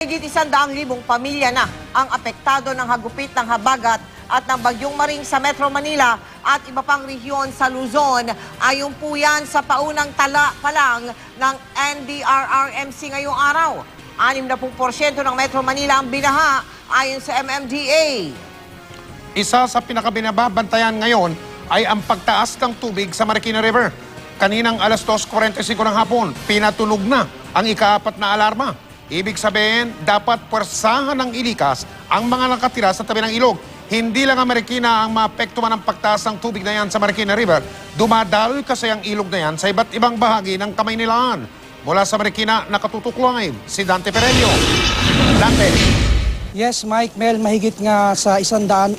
Higit 100,000 pamilya na ang apektado ng hagupit ng habagat at ng bagyong Maring sa Metro Manila at iba pang rehiyon sa Luzon. Ayon po yan sa paunang tala pa lang ng NDRRMC ngayong araw. 60% ng Metro Manila ang binaha ayon sa MMDA. Isa sa pinakabinababantayan ngayon ay ang pagtaas ng tubig sa Marikina River. Kaninang alas 2:45 ng hapon, pinatunog na ang ika-4 na alarma. Ibig sabihin, dapat puwersahan ng ilikas ang mga nakatira sa tabi ng ilog. Hindi lang ang Marikina ang maapektuhan ng pagtaas ng tubig na yan sa Marikina River. Dumadaloy kasi ang ilog na yan sa iba't ibang bahagi ng Kamaynilaan. Mula sa Marikina, nakatutok ngayon si Dante Perelio. Dante. Yes, Mike, Mel, mahigit nga sa 1,700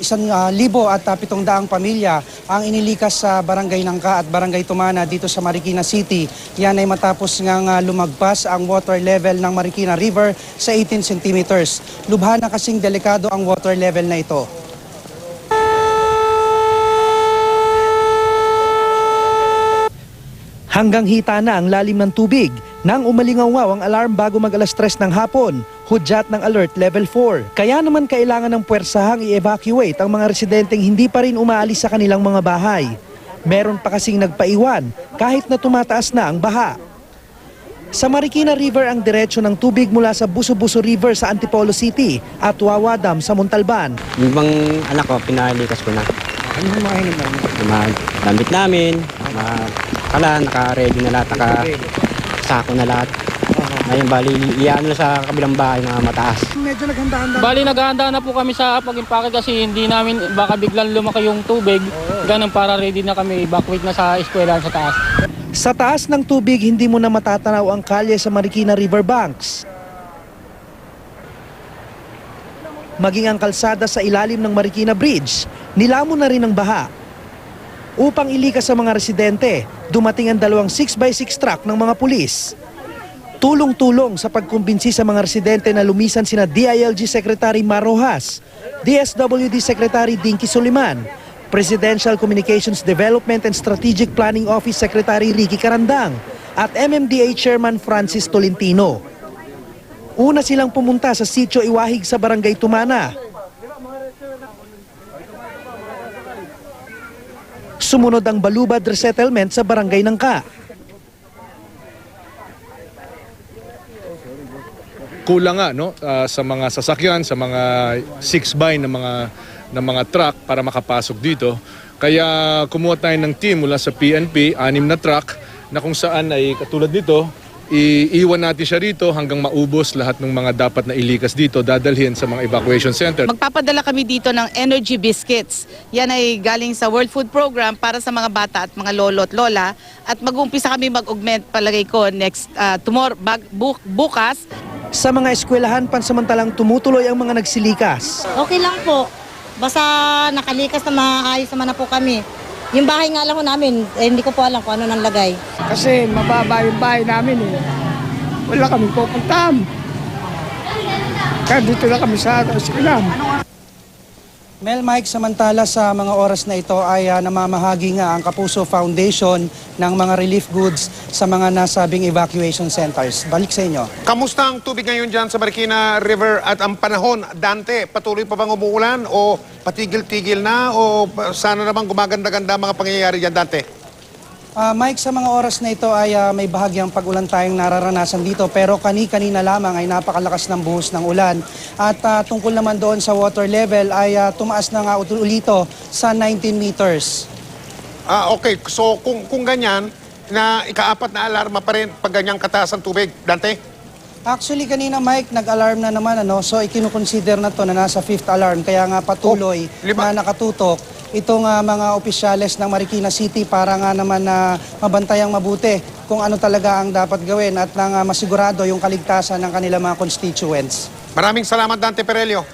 pamilya ang inilikas sa Barangay Nangka at Barangay Tumana dito sa Marikina City. Yan ay matapos nga lumagpas ang water level ng Marikina River sa 18 centimeters. Lubha na kasing delikado ang water level na ito. Hanggang hita na ang lalim ng tubig nang umalingaw ang alarm bago mag alas 3 ng hapon, hudyat ng alert level 4. Kaya naman kailangan ng puwersahang i-evacuate ang mga residenteng hindi pa rin umaalis sa kanilang mga bahay. Meron pa kasing nagpaiwan kahit na tumataas na ang baha. Sa Marikina River ang diretsyo ng tubig mula sa Buso-Buso River sa Antipolo City at Wawa Dam sa Montalban. Yung bang anak ko, pinalikas ko na. Ano yung mga hinimang? Yung mga damit namin, naka-ready na lahat, naka-sako na lahat. Ngayon, bali, iyan na sa kabilang bahay na mataas. Medyo naghanda-handa. Bali, naghahanda na po kami sa pag-impake kasi hindi namin, baka biglang lumaki yung tubig. Ganun para ready na kami, evacuate na sa eskwela sa taas. Sa taas ng tubig, hindi mo na matatanaw ang kalye sa Marikina River banks. Maging ang kalsada sa ilalim ng Marikina Bridge, nilamon na rin ang baha. Upang ilikas sa mga residente, dumating ang 2 6x6 truck ng mga pulis. Tulong-tulong sa pagkumbinsi sa mga residente na lumisan sina DILG Secretary Mar Rojas, DSWD Secretary Dinky Soliman, Presidential Communications Development and Strategic Planning Office Secretary Ricky Carandang at MMDA Chairman Francis Tolentino. Una silang pumunta sa Sitio Iwahig sa Barangay Tumana. Sumunod ang Balubad Resettlement sa Barangay Nangka. Kulang nga sa mga sasakyan, sa mga 6x ng mga truck para makapasok dito. Kaya kumuha tayo ng team mula sa PNP, 6 na truck na kung saan ay katulad nito, iiwan natin siya rito hanggang maubos lahat ng mga dapat na ilikas dito, dadalhin sa mga evacuation center. Magpapadala kami dito ng energy biscuits. Yan ay galing sa World Food Program para sa mga bata at mga lolo at lola. At mag-umpisa kami mag-augment palagay ko bukas. Sa mga eskwelahan, pansamantalang tumutuloy ang mga nagsilikas. Okay lang po. Basta nakalikas na maayos naman na po kami. Yung bahay nga lang ko namin, hindi ko po alam kung ano nang lagay. Kasi mababa yung bahay namin eh. Wala kami pupuntahan. Kaya dito lang kami sa eskwelahan. Mel, Mike, samantala sa mga oras na ito ay namamahagi nga ang Kapuso Foundation ng mga relief goods sa mga nasabing evacuation centers. Balik sa inyo. Kamusta ang tubig ngayon dyan sa Marikina River at ang panahon? Dante, patuloy pa bang umuulan o patigil-tigil na o sana naman gumaganda-ganda mga pangyayari dyan, Dante? Mike, sa mga oras na ito ay may bahagyang pag-ulan tayong nararanasan dito pero kani-kanina lamang ay napakalakas ng buhos ng ulan. At tungkol naman doon sa water level ay tumaas na nga ulito sa 19 meters. Okay, so kung ganyan, na ika-4 na alarma pa rin pag ganyang kataas ang tubig, Dante? Actually, kanina Mike, nag-alarm na naman, so ikinukonsider na to na nasa 5th alarm. Kaya nga patuloy na nakatutok itong mga opisyales ng Marikina City para nga naman na mabantayang mabuti kung ano talaga ang dapat gawin at nang masigurado yung kaligtasan ng kanilang mga constituents. Maraming salamat, Dante Perelio.